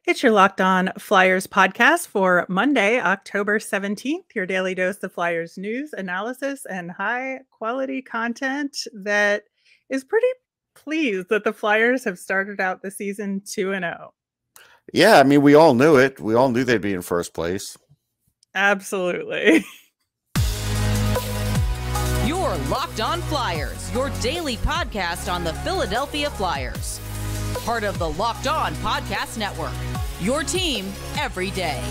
It's your Locked On Flyers podcast for Monday, October 17th, your daily dose of Flyers news, analysis, and high quality content that is pretty pleased that the Flyers have started out the season 2-0. Yeah, I mean, we all knew it. We all knew they'd be in first place. Absolutely. Your Locked On Flyers, your daily podcast on the Philadelphia Flyers. Part of the Locked On Podcast Network. Your team every day.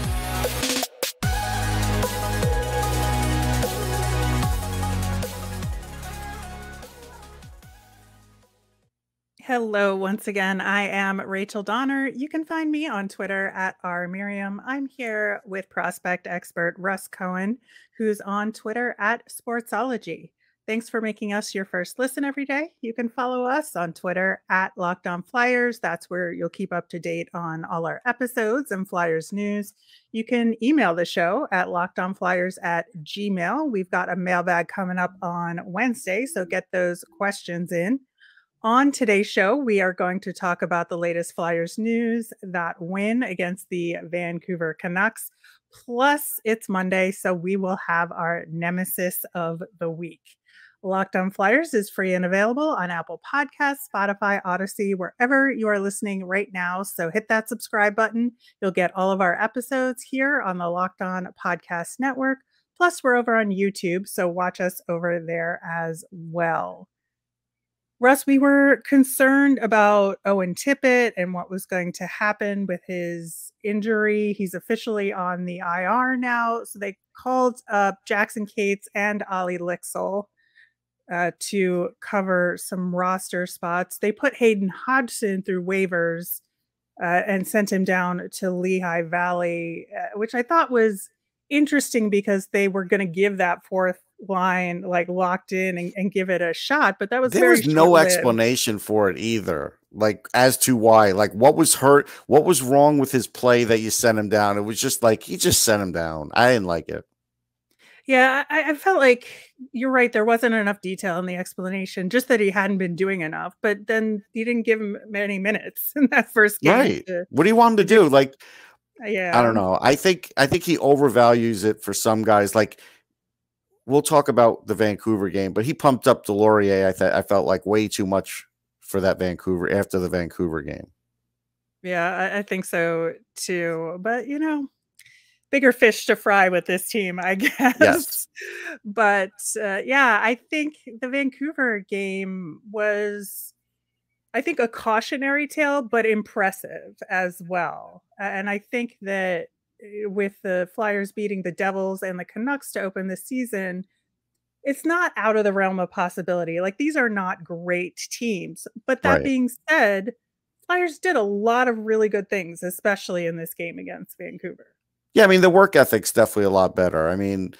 Hello, once again. I am Rachel Donner. You can find me on Twitter at rmiriam. I'm here with prospect expert Russ Cohen, who's on Twitter at Sportsology. Thanks for making us your first listen every day. You can follow us on Twitter at Locked On Flyers. That's where you'll keep up to date on all our episodes and Flyers news. You can email the show at lockedonflyers@gmail.com. We've got a mailbag coming up on Wednesday, so get those questions in. On today's show, we are going to talk about the latest Flyers news, that win against the Vancouver Canucks. Plus, it's Monday, so we will have our nemesis of the week. Locked On Flyers is free and available on Apple Podcasts, Spotify, Odyssey, wherever you are listening right now. So hit that subscribe button. You'll get all of our episodes here on the Locked On Podcast Network. Plus, we're over on YouTube, so watch us over there as well. Russ, we were concerned about Owen Tippett and what was going to happen with his injury. He's officially on the IR now. So they called up Jackson Cates and Olle Lycksell to cover some roster spots. They put Hayden Hodgson through waivers and sent him down to Lehigh Valley, which I thought was interesting because they were going to give that fourth line like locked in and give it a shot, but that was there was no explanation for it either, like as to why, like what was hurt, what was wrong with his play that you sent him down. It was just like he just sent him down. I didn't like it. Yeah, I felt like you're right. There wasn't enough detail in the explanation, just that he hadn't been doing enough. But then you didn't give him many minutes in that first game. Right. What do you want him to do? Like, yeah, I don't know. I think he overvalues it for some guys. Like, we'll talk about the Vancouver game, but he pumped up Delorier. I felt like way too much for that Vancouver after the Vancouver game. Yeah, I think so too. But bigger fish to fry with this team, I guess. Yes. But yeah, I think the Vancouver game was, I think, a cautionary tale, but impressive as well. And I think that with the Flyers beating the Devils and the Canucks to open the season, it's not out of the realm of possibility. Like, these are not great teams. But that being said, Flyers did a lot of really good things, especially in this game against Vancouver. Yeah, I mean, the work ethic's definitely a lot better. I mean,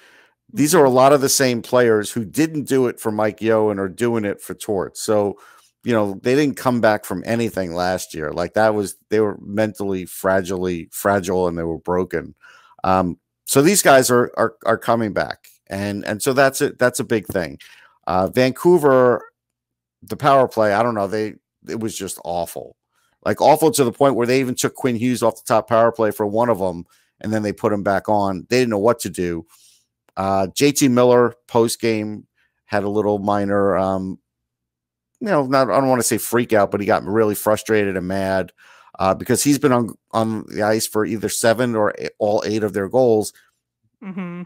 these are a lot of the same players who didn't do it for Mike Yeo and are doing it for Torts. So, they didn't come back from anything last year. Like, they were mentally fragile and they were broken. So these guys are coming back. And so that's it. That's a big thing. Vancouver, the power play, I don't know. It was just awful. Like, awful to the point where they even took Quinn Hughes off the top power play for one of them. And then they put him back on. They didn't know what to do. JT Miller post game had a little minor, I don't want to say freak out, but he got really frustrated and mad because he's been on the ice for either 7 or all 8 of their goals. Mm-hmm.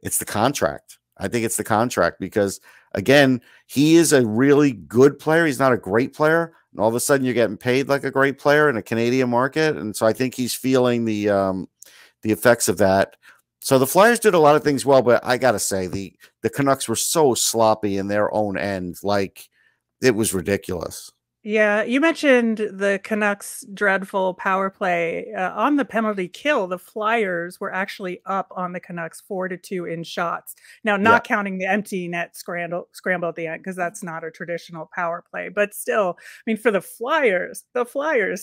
It's the contract. I think it's the contract because, again, he is a really good player. He's not a great player. And all of a sudden you're getting paid like a great player in a Canadian market. And so I think he's feeling the effects of that. So the Flyers did a lot of things well, but I got to say the Canucks were so sloppy in their own end. Like, it was ridiculous. Yeah, you mentioned the Canucks' dreadful power play. On the penalty kill, the Flyers were actually up on the Canucks 4-2 in shots. Now, not counting the empty net scramble at the end, because that's not a traditional power play. But still, I mean, for the Flyers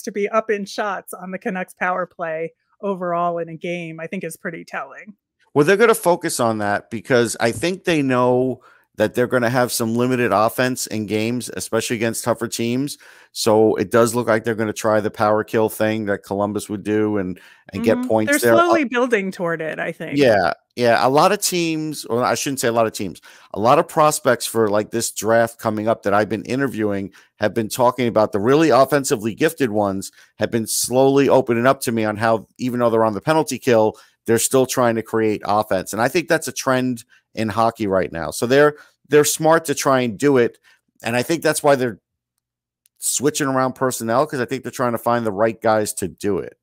to be up in shots on the Canucks power play overall in a game, I think is pretty telling. Well, they're going to focus on that because I think they know that they're going to have some limited offense in games, especially against tougher teams. So it does look like they're going to try the power kill thing that Columbus would do and get points They're there. slowly building toward it, I think. Yeah. A lot of teams, or I shouldn't say a lot of teams, a lot of prospects for like this draft coming up that I've been interviewing have been talking about the really offensively gifted ones have been slowly opening up to me on how, even though they're on the penalty kill, they're still trying to create offense. And I think that's a trend in hockey right now. So they're smart to try and do it. And I think that's why they're switching around personnel, because I think they're trying to find the right guys to do it.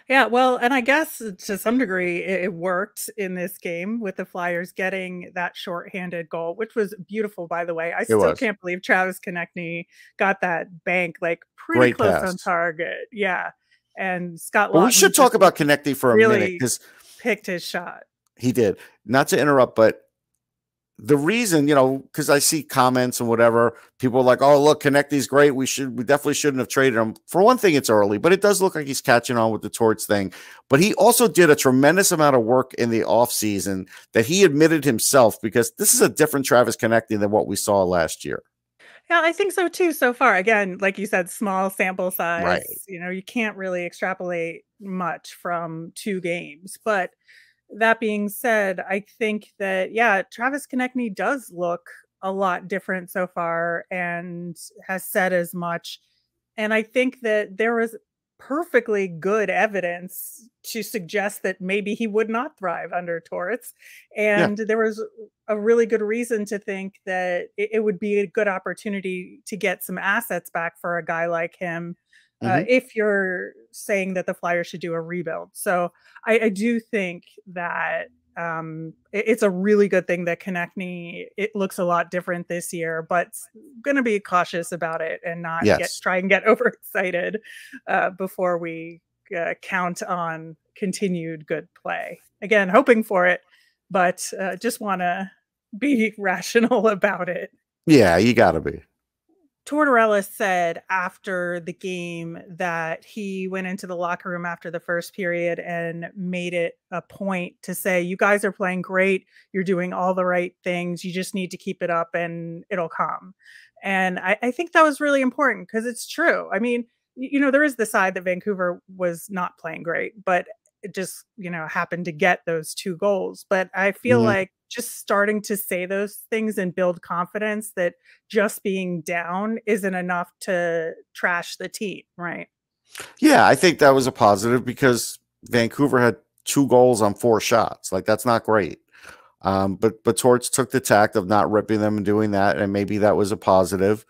Yeah, well, and I guess to some degree it worked in this game with the Flyers getting that shorthanded goal, which was beautiful, by the way. I still can't believe Travis Konecny got that bank like pretty close on target. Yeah. And Scott Laughton, we should talk about Konecny for a minute, because picked his shot. He did. Not to interrupt, but the reason, because I see comments and whatever, people are like, oh, look, Konecny's great. We definitely shouldn't have traded him. For one thing, it's early, but it does look like he's catching on with the Torts thing. But he also did a tremendous amount of work in the offseason that he admitted himself, because this is a different Travis Konecny than what we saw last year. Yeah, I think so too. So far, again, like you said, small sample size. Right. You can't really extrapolate much from 2 games. But that being said, I think that, yeah, Travis Konecny does look a lot different so far and has said as much. And I think that there was perfectly good evidence to suggest that maybe he would not thrive under Torts. And there was a really good reason to think that it would be a good opportunity to get some assets back for a guy like him. If you're saying that the Flyers should do a rebuild. So I do think that it's a really good thing that Konecny, it looks a lot different this year, but going to be cautious about it and not try and get overexcited before we count on continued good play. Again, hoping for it, but just want to be rational about it. Yeah, you got to be. Tortorella said after the game that he went into the locker room after the first period and made it a point to say, you guys are playing great. You're doing all the right things. You just need to keep it up and it'll come. And I think that was really important, because it's true. I mean, there is the side that Vancouver was not playing great, but it just, happened to get those 2 goals. But I feel like just starting to say those things and build confidence that just being down isn't enough to trash the team, right? Yeah, I think that was a positive, because Vancouver had 2 goals on 4 shots. Like, that's not great. But Torts took the tact of not ripping them and doing that, and maybe that was a positive.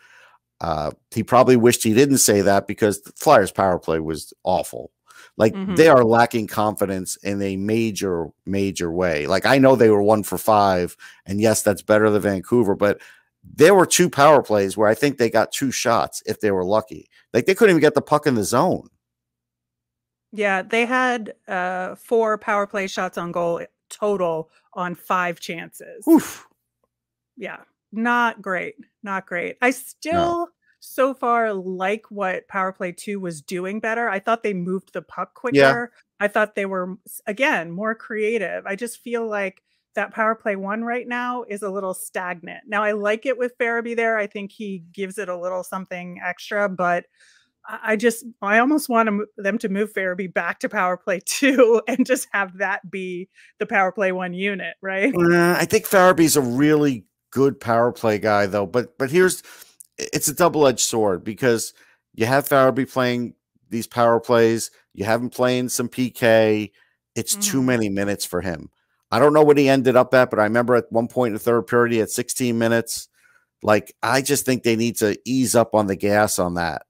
He probably wished he didn't say that, because the Flyers power play was awful. Like, they are lacking confidence in a major, major way. Like, I know they were 1 for 5, and yes, that's better than Vancouver, but there were 2 power plays where I think they got 2 shots if they were lucky. Like, they couldn't even get the puck in the zone. Yeah, they had 4 power play shots on goal total on 5 chances. Oof. Yeah, not great. Not great. I still so far like what power play 2 was doing better. I thought they moved the puck quicker. Yeah. I thought they were, again, more creative. I just feel like that power play 1 right now is a little stagnant. Now, I like it with Farabee there. I think he gives it a little something extra, but I almost want them to move Farabee back to power play 2 and just have that be the power play 1 unit, right? I think Farabee's a really good power play guy, though. But it's a double-edged sword, because you have Farabee playing these power plays. You have him playing some PK. It's too many minutes for him. I don't know what he ended up at, but I remember at one point in the third period, he had 16 minutes. Like, I just think they need to ease up on the gas on that.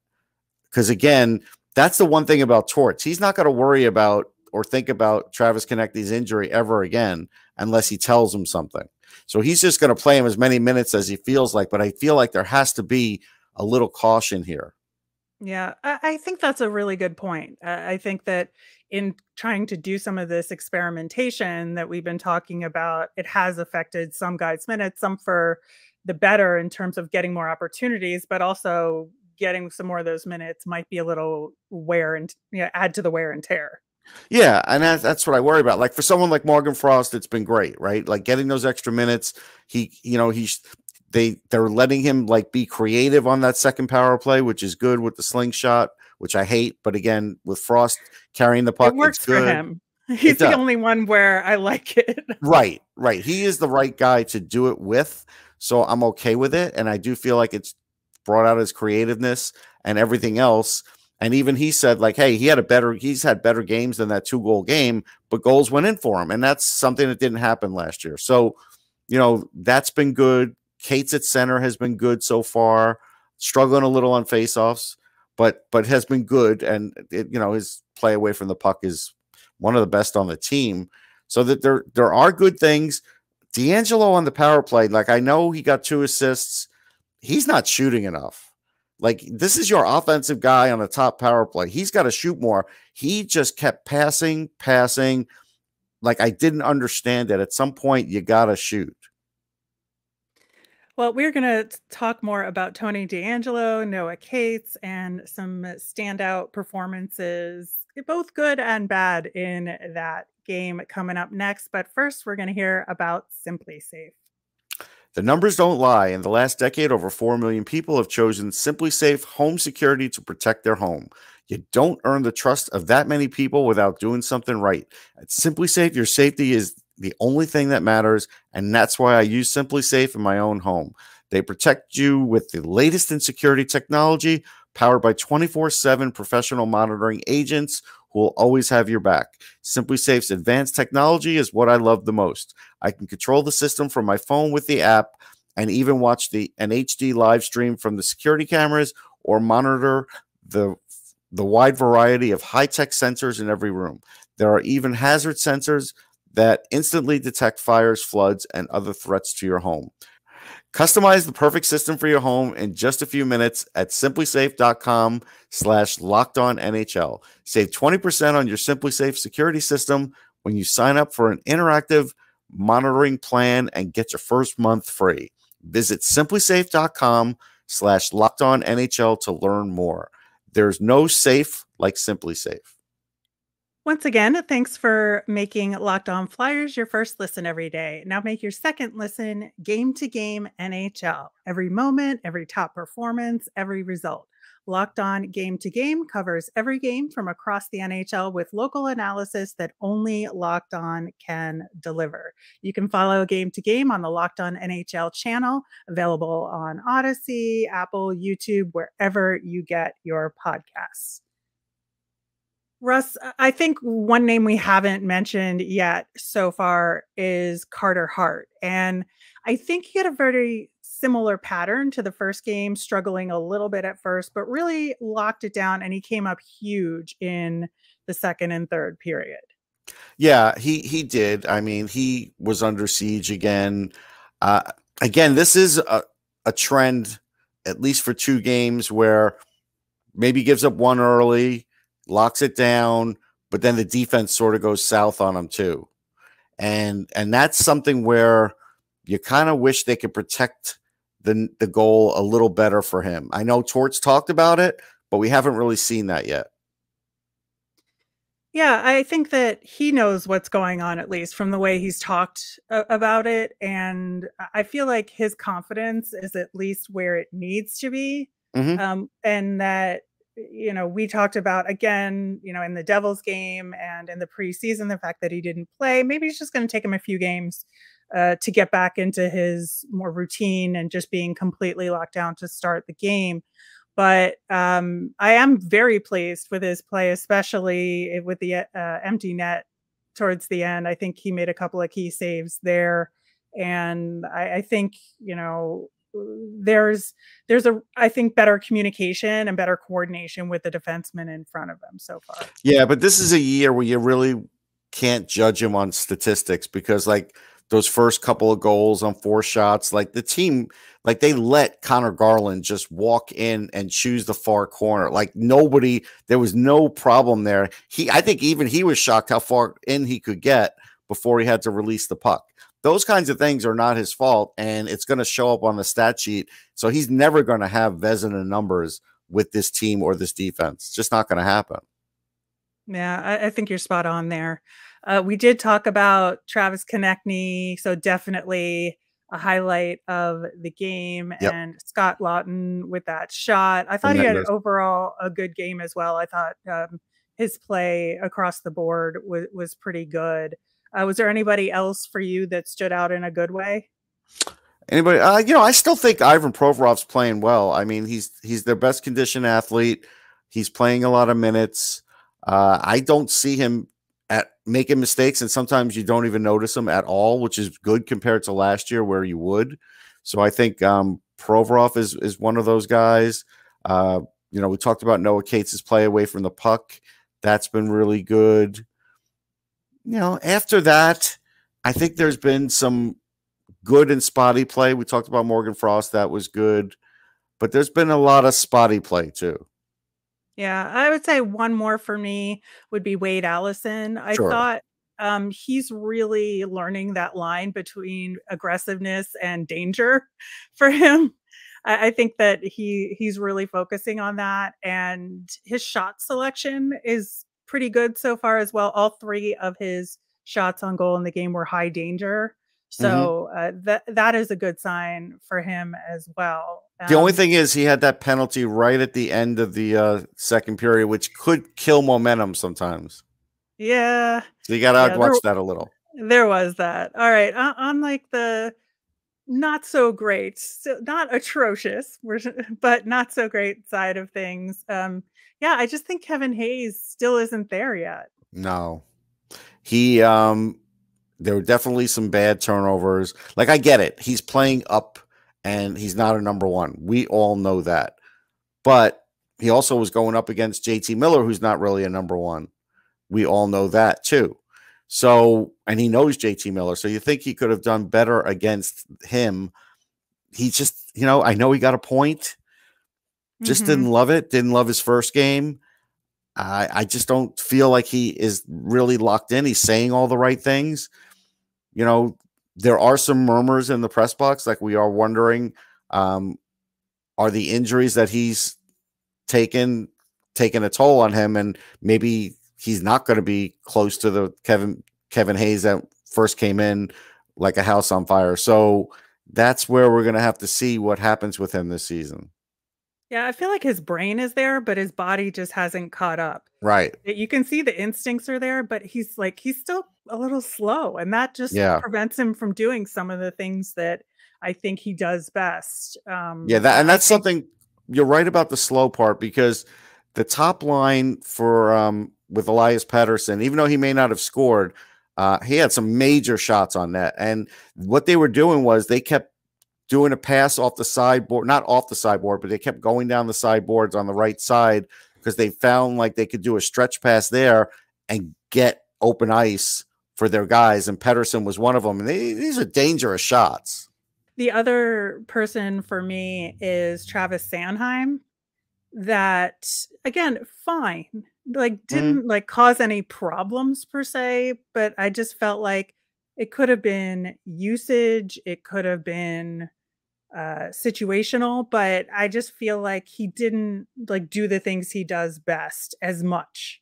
Because, again, that's the one thing about Torts. He's not going to worry about or think about Travis Konecny's injury ever again unless he tells him something. So he's just going to play him as many minutes as he feels like. But I feel like there has to be a little caution here. Yeah, I think that's a really good point. I think that in trying to do some of this experimentation that we've been talking about, it has affected some guys' minutes, some for the better in terms of getting more opportunities, but also getting some more of those minutes might be a little wear and add to the wear and tear. Yeah, and that's what I worry about. Like for someone like Morgan Frost, it's been great, right? Like getting those extra minutes. They're letting him like be creative on that second power play, which is good with the slingshot, which I hate. But again, with Frost carrying the puck, It it's works for good. him. It He's the does. only one where I like it. Right. He is the right guy to do it with. So I'm okay with it. And I do feel like it's brought out his creativeness and everything else. And even he said, like, hey, he's had better games than that 2-goal game, but goals went in for him. And that's something that didn't happen last year. So, that's been good. Cates at center has been good so far, struggling a little on faceoffs, but has been good. And his play away from the puck is one of the best on the team. So that there are good things. D'Angelo on the power play, like I know he got 2 assists. He's not shooting enough. Like this is your offensive guy on the top power play. He's got to shoot more. He just kept passing. Like I didn't understand it. At some point, you got to shoot. Well, we're going to talk more about Tony DeAngelo, Noah Cates, and some standout performances, both good and bad, in that game coming up next. But first, we're going to hear about Simply Safe. The numbers don't lie. In the last decade, over 4 million people have chosen Simply Safe home security to protect their home. You don't earn the trust of that many people without doing something right. At Simply Safe, your safety is the only thing that matters, and that's why I use Simply Safe in my own home. They protect you with the latest in security technology, powered by 24/7 professional monitoring agents who will always have your back. Simply Safe's advanced technology is what I love the most. I can control the system from my phone with the app and even watch an HD live stream from the security cameras or monitor the wide variety of high-tech sensors in every room. There are even hazard sensors that instantly detect fires, floods, and other threats to your home. Customize the perfect system for your home in just a few minutes at simplysafe.com/lockedonnhl. Save 20% on your Simply Safe security system when you sign up for an interactive monitoring plan and get your first month free. Visit simplysafe.com/lockedonnhl to learn more. There's no safe like Simply Safe. Once again, thanks for making Locked On Flyers your first listen every day. Now make your second listen Game to Game NHL. Every moment, every top performance, every result. Locked On Game to Game covers every game from across the NHL with local analysis that only Locked On can deliver. You can follow Game to Game on the Locked On NHL channel, available on Odyssey, Apple, YouTube, wherever you get your podcasts. Russ, I think one name we haven't mentioned yet so far is Carter Hart. And I think he had a very similar pattern to the first game, struggling a little bit at first, but really locked it down. And he came up huge in the second and third period. Yeah, he did. I mean, he was under siege again. Again, this is a trend, at least for 2 games, where maybe gives up one early, locks it down, but then the defense sort of goes south on him too. And that's something where you kind of wish they could protect the goal a little better for him. I know Torts talked about it, but we haven't really seen that yet. Yeah, I think that he knows what's going on, at least from the way he's talked about it. And I feel like his confidence is at least where it needs to be. And that, we talked about, again, in the Devils game and in the preseason, the fact that he didn't play. Maybe it's just going to take him a few games to get back into his more routine and just being completely locked down to start the game. But I am very pleased with his play, especially with the empty net towards the end. I think he made a couple of key saves there. And I think, there's I think better communication and better coordination with the defenseman in front of him so far. Yeah, but this is a year where you really can't judge him on statistics because like those first couple of goals on 4 shots, like the team, like they let Connor Garland just walk in and choose the far corner. Like there was no problem there. I think even he was shocked how far in he could get before he had to release the puck. Those kinds of things are not his fault, and it's going to show up on the stat sheet. So he's never going to have Vezina numbers with this team or this defense. It's just not going to happen. Yeah, I think you're spot on there. We did talk about Travis Konecny, so definitely a highlight of the game, Yep. and Scott Laughton with that shot. I thought he had Tremendous. overall a good game as well. I thought his play across the board was pretty good. Was there anybody else for you that stood out in a good way? Anybody? I still think Ivan Provorov's playing well. I mean, he's their best conditioned athlete. He's playing a lot of minutes. I don't see him at making mistakes, and sometimes you don't even notice him at all, which is good compared to last year where you would. So I think Provorov is one of those guys. We talked about Noah Cates' play away from the puck. That's been really good. After that, I think there's been some good and spotty play. We talked about Morgan Frost. That was good. But there's been a lot of spotty play too. Yeah, I would say one more for me would be Wade Allison. I Sure. thought he's really learning that line between aggressiveness and danger for him. I think that he's really focusing on that, and his shot selection is pretty good so far as well. All three of his shots on goal in the game were high danger, Mm-hmm. so that is a good sign for him as well. The only thing is he had that penalty right at the end of the second period, which could kill momentum sometimes. Yeah. So you got to watch that a little. There was that. All right. On like the not so great, so not atrocious, but not so great side of things. Yeah, I just think Kevin Hayes still isn't there yet. No. There were definitely some bad turnovers. Like, I get it. He's playing up and he's not a number one. We all know that. But he also was going up against JT Miller, who's not really a number one. We all know that too. So, and he knows JT Miller. So you think he could have done better against him. He just, I know he got a point. Just didn't love it. Didn't love his first game. I just don't feel like he is really locked in. He's saying all the right things. There are some murmurs in the press box. Like, we are wondering, are the injuries that he's taken a toll on him, and maybe he's not going to be close to the Kevin Hayes that first came in like a house on fire. So that's where we're going to have to see what happens with him this season. Yeah, I feel like his brain is there, but his body just hasn't caught up. Right. You can see the instincts are there, but he's still a little slow, and that just prevents him from doing some of the things that I think he does best. That's something you're right about, the slow part, because the top line for with Elias Pettersson, even though he may not have scored, he had some major shots on net. And what they were doing was they kept doing a pass off the sideboard, not off the sideboard, but they kept going down the sideboards on the right side because they found like they could do a stretch pass there and get open ice for their guys. And Pettersson was one of them. And these are dangerous shots. The other person for me is Travis Sanheim. That, again, fine. Didn't cause any problems per se, but I just felt like it could have been usage. It could have been situational, but I just feel like he didn't do the things he does best as much.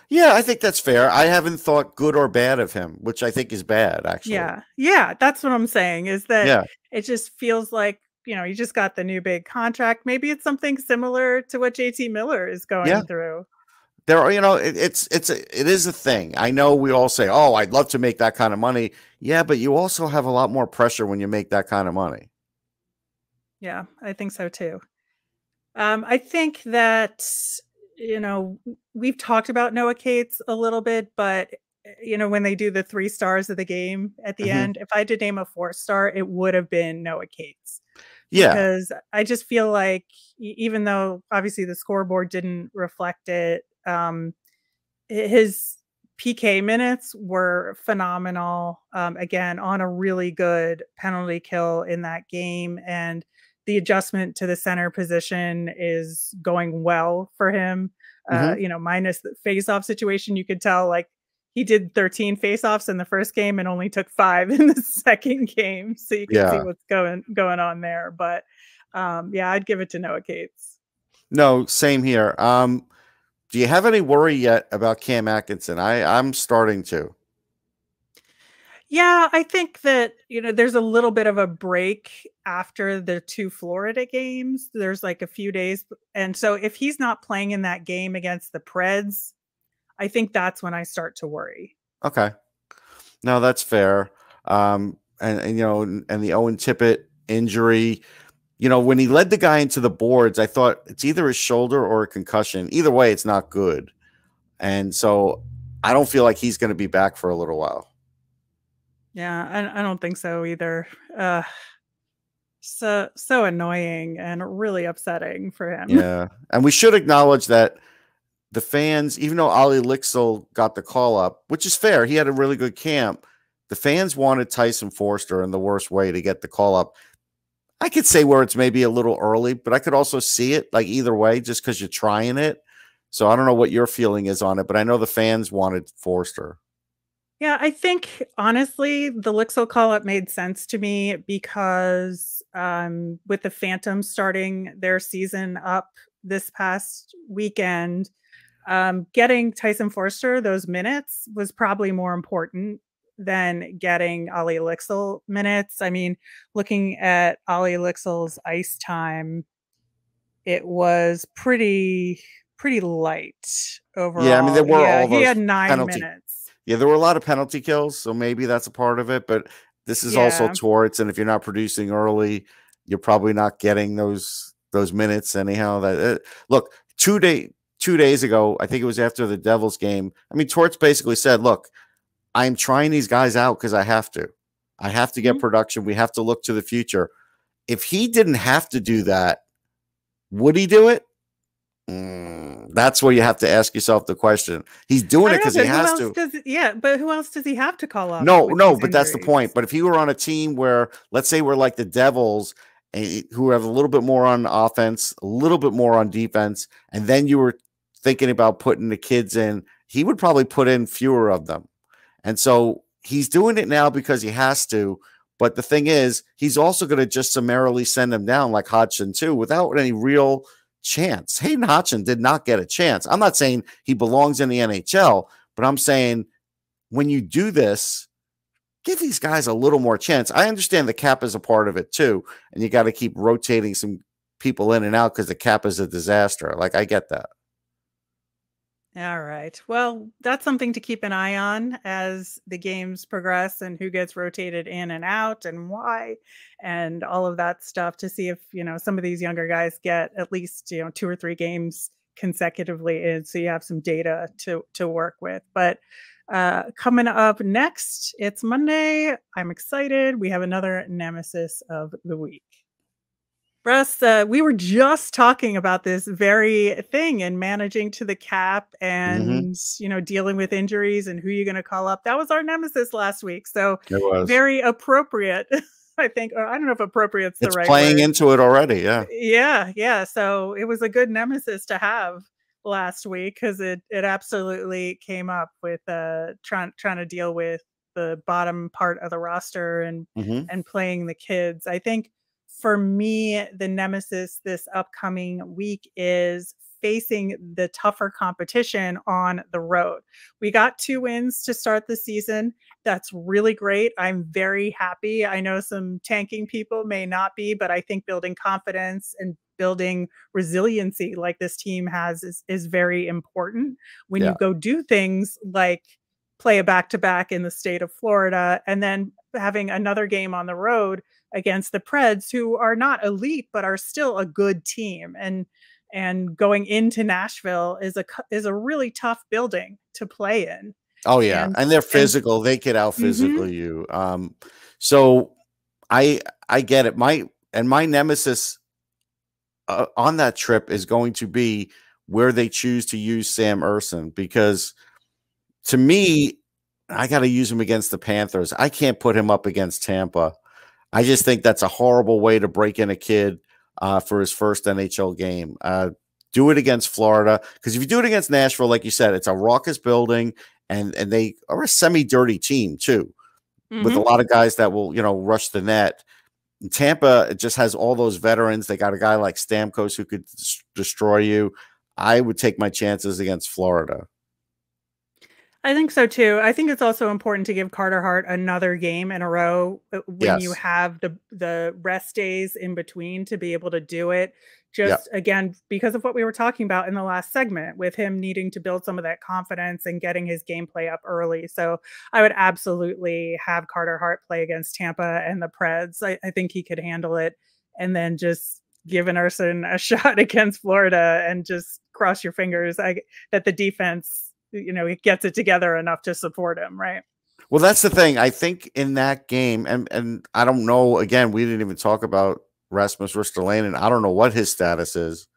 Yeah, I think that's fair. I haven't thought good or bad of him, which I think is bad, actually. Yeah, that's what I'm saying, is that it just feels like, you just got the new big contract. Maybe it's something similar to what JT Miller is going through. There are, it is a thing. I know we all say, oh, I'd love to make that kind of money. Yeah, but you also have a lot more pressure when you make that kind of money. Yeah, I think so too. I think that, we've talked about Noah Cates a little bit, but when they do the 3 stars of the game at the end, if I had to name a 4-star, it would have been Noah Cates. Yeah. Because I just feel like, even though obviously the scoreboard didn't reflect it, his PK minutes were phenomenal. Again, on a really good penalty kill in that game. And the adjustment to the center position is going well for him. Minus the face-off situation, you could tell he did 13 face-offs in the first game and only took 5 in the second game. So you can see what's going on there. But I'd give it to Noah Cates. No, same here. Do you have any worry yet about Cam Atkinson? I'm starting to. Yeah, I think that, there's a little bit of a break after the 2 Florida games. There's like a few days. And so if he's not playing in that game against the Preds, I think that's when I start to worry. Okay. No, that's fair. And the Owen Tippett injury, when he led the guy into the boards, I thought it's either a shoulder or a concussion. Either way, it's not good. And so I don't feel like he's going to be back for a little while. Yeah, I don't think so either. So annoying and really upsetting for him. Yeah. And we should acknowledge that the fans, even though Olle Lycksell got the call up, which is fair, he had a really good camp, the fans wanted Tyson Forster in the worst way to get the call up. I could say where it's maybe a little early, but I could also see it like either way just because you're trying it. So I don't know what your feeling is on it, but I know the fans wanted Forster. Yeah, I think honestly, the Lycksell call-up made sense to me because with the Phantoms starting their season up this past weekend, getting Tyson Forster those minutes was probably more important than getting Olle Lycksell minutes. I mean, looking at Olle Lycksell's ice time, it was pretty light overall. Yeah, I mean, there were all those he had 9 minutes. Yeah, there were a lot of penalty kills, so maybe that's a part of it. But this is also torts, and if you're not producing early, you're probably not getting those minutes anyhow. Look, 2 days ago, I think it was after the Devils game. I mean, torts basically said, "Look, I'm trying these guys out because I have to. I have to get production. We have to look to the future." If he didn't have to do that, would he do it? That's where you have to ask yourself the question. He's doing it because he has to. But who else does he have to call up? No, but that's the point. But if he were on a team where, let's say we're like the Devils, who have a little bit more on offense, a little bit more on defense, and then you were thinking about putting the kids in, he would probably put in fewer of them. And so he's doing it now because he has to. But the thing is, he's also going to just summarily send them down like Hodgson too, without any real chance. Hayden Hodgson did not get a chance. I'm not saying he belongs in the NHL, but I'm saying when you do this, give these guys a little more chance. I understand the cap is a part of it too, and you got to keep rotating some people in and out because the cap is a disaster. Like, I get that. All right. Well, that's something to keep an eye on as the games progress and who gets rotated in and out and why and all of that stuff to see if, some of these younger guys get at least, 2 or 3 games consecutively in. So you have some data to work with. But coming up next, it's Monday. I'm excited. We have another nemesis of the week. Russ, we were just talking about this very thing and managing to the cap and, dealing with injuries and who you're going to call up. That was our nemesis last week. So it was very appropriate, I think. Or I don't know if appropriate's the right word. It's playing into it already. Yeah. Yeah. So it was a good nemesis to have last week because it absolutely came up with trying to deal with the bottom part of the roster and playing the kids. I think for me, the nemesis this upcoming week is facing the tougher competition on the road. We got 2 wins to start the season. That's really great. I'm very happy. I know some tanking people may not be, but I think building confidence and building resiliency like this team has is very important when you go do things like play a back-to-back in the state of Florida and then having another game on the road against the Preds, who are not elite, but are still a good team. And going into Nashville is a really tough building to play in. Oh yeah. And they're physical. They could out physical you. So I get it. My nemesis on that trip is going to be where they choose to use Sam Ersson, because to me, I got to use him against the Panthers. I can't put him up against Tampa. I just think that's a horrible way to break in a kid for his first NHL game. Do it against Florida, because if you do it against Nashville, like you said, it's a raucous building, and they are a semi-dirty team too, with a lot of guys that will, rush the net. And Tampa, it just has all those veterans. They got a guy like Stamkos who could destroy you. I would take my chances against Florida. I think so too. I think it's also important to give Carter Hart another game in a row when you Yes. have the rest days in between to be able to do it. Yep. Just again, because of what we were talking about in the last segment with him needing to build some of that confidence and getting his gameplay up early. So I would absolutely have Carter Hart play against Tampa and the Preds. I think he could handle it. And then just give Ersson a shot against Florida and just cross your fingers that the defense, he gets it together enough to support him, right? Well, that's the thing. I think in that game, and I don't know, again, we didn't even talk about Rasmus Ristolainen. I don't know what his status is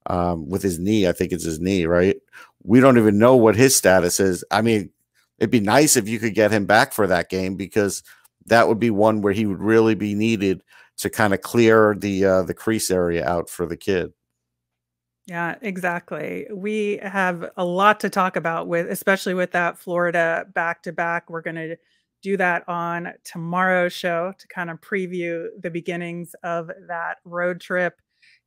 with his knee. I think it's his knee, right? We don't even know what his status is. I mean, it'd be nice if you could get him back for that game, because that would be one where he would really be needed to kind of clear the crease area out for the kid. Yeah, exactly. We have a lot to talk about especially with that Florida back-to-back. We're going to do that on tomorrow's show to kind of preview the beginnings of that road trip.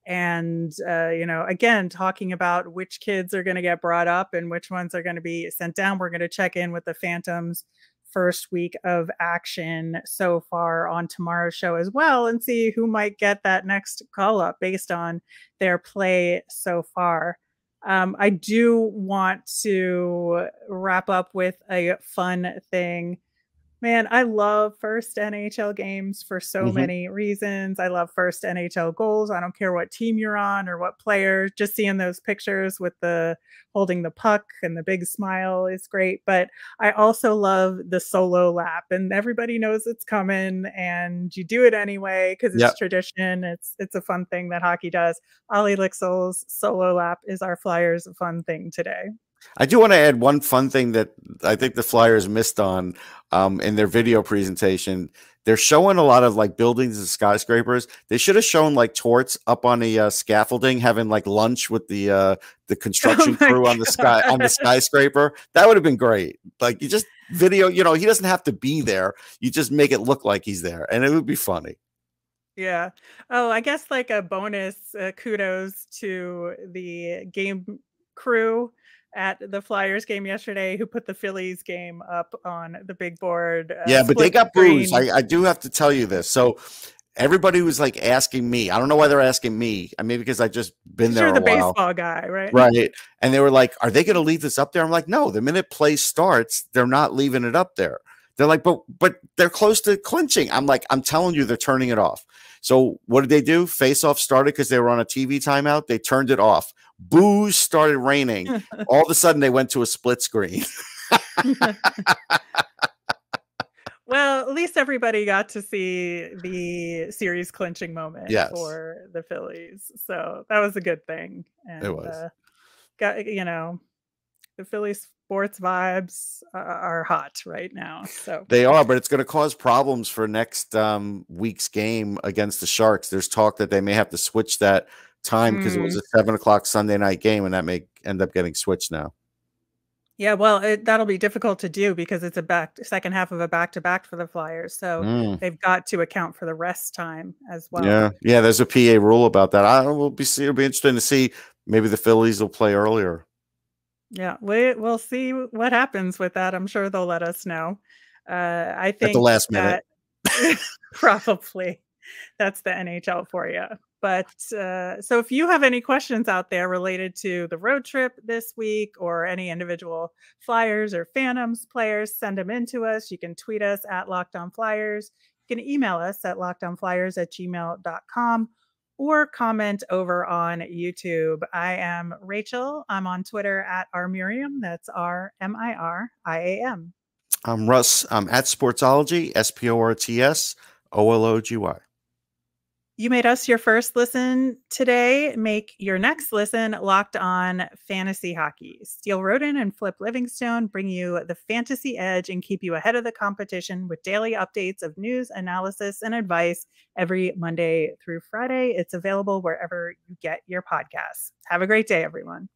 And, again, talking about which kids are going to get brought up and which ones are going to be sent down. We're going to check in with the Phantoms first week of action so far on tomorrow's show as well, and see who might get that next call up based on their play so far. I do want to wrap up with a fun thing. Man, I love first NHL games for so many reasons. I love first NHL goals. I don't care what team you're on or what player. Just seeing those pictures with the holding the puck and the big smile is great. But I also love the solo lap, and everybody knows it's coming, and you do it anyway because it's tradition. It's a fun thing that hockey does. Olle Lycksell's solo lap is our Flyers' fun thing today. I do want to add one fun thing that I think the Flyers missed on in their video presentation. They're showing a lot of like buildings and skyscrapers. They should have shown like Torts up on the scaffolding having like lunch with the construction crew on the skyscraper. That would have been great. Like, you just video, he doesn't have to be there. You just make it look like he's there, and it would be funny. Yeah. Oh, I guess like a bonus kudos to the game crew at the Flyers game yesterday who put the Phillies game up on the big board. Yeah, but they got booze. I do have to tell you this. So everybody was like asking me. I don't know why they're asking me. I mean, because I just been there You're a the while. baseball guy, right? Right. And they were like, are they going to leave this up there? I'm like, no, the minute play starts, they're not leaving it up there. They're like, but they're close to clinching. I'm like, I'm telling you, they're turning it off. So what did they do? Face-off started because they were on a TV timeout. They turned it off. Booze started raining. All of a sudden, they went to a split screen. Well, at least everybody got to see the series clinching moment for the Phillies. So that was a good thing. And, it was. The Phillies sports vibes are hot right now. So they are, but it's going to cause problems for next week's game against the Sharks. There's talk that they may have to switch that time because it was a 7:00 Sunday night game, and that may end up getting switched now. Yeah, well, that'll be difficult to do because it's a second half of a back-to-back for the Flyers. So they've got to account for the rest time as well. Yeah. There's a PA rule about that. It'll be interesting to see. Maybe the Phillies will play earlier. Yeah, we'll see what happens with that. I'm sure they'll let us know. I think at the last minute, probably that's the NHL for you. But so if you have any questions out there related to the road trip this week or any individual Flyers or Phantoms players, send them in to us. You can tweet us at LockedOnFlyers. You can email us at lockedonflyers@gmail.com or comment over on YouTube. I am Rachel. I'm on Twitter at rmiriam. That's RMIRIAM. I'm Russ. I'm at Sportsology, SPORTSOLOGY. You made us your first listen today. Make your next listen Locked On Fantasy Hockey. Steele Roden and Flip Livingstone bring you the fantasy edge and keep you ahead of the competition with daily updates of news, analysis, and advice every Monday through Friday. It's available wherever you get your podcasts. Have a great day, everyone.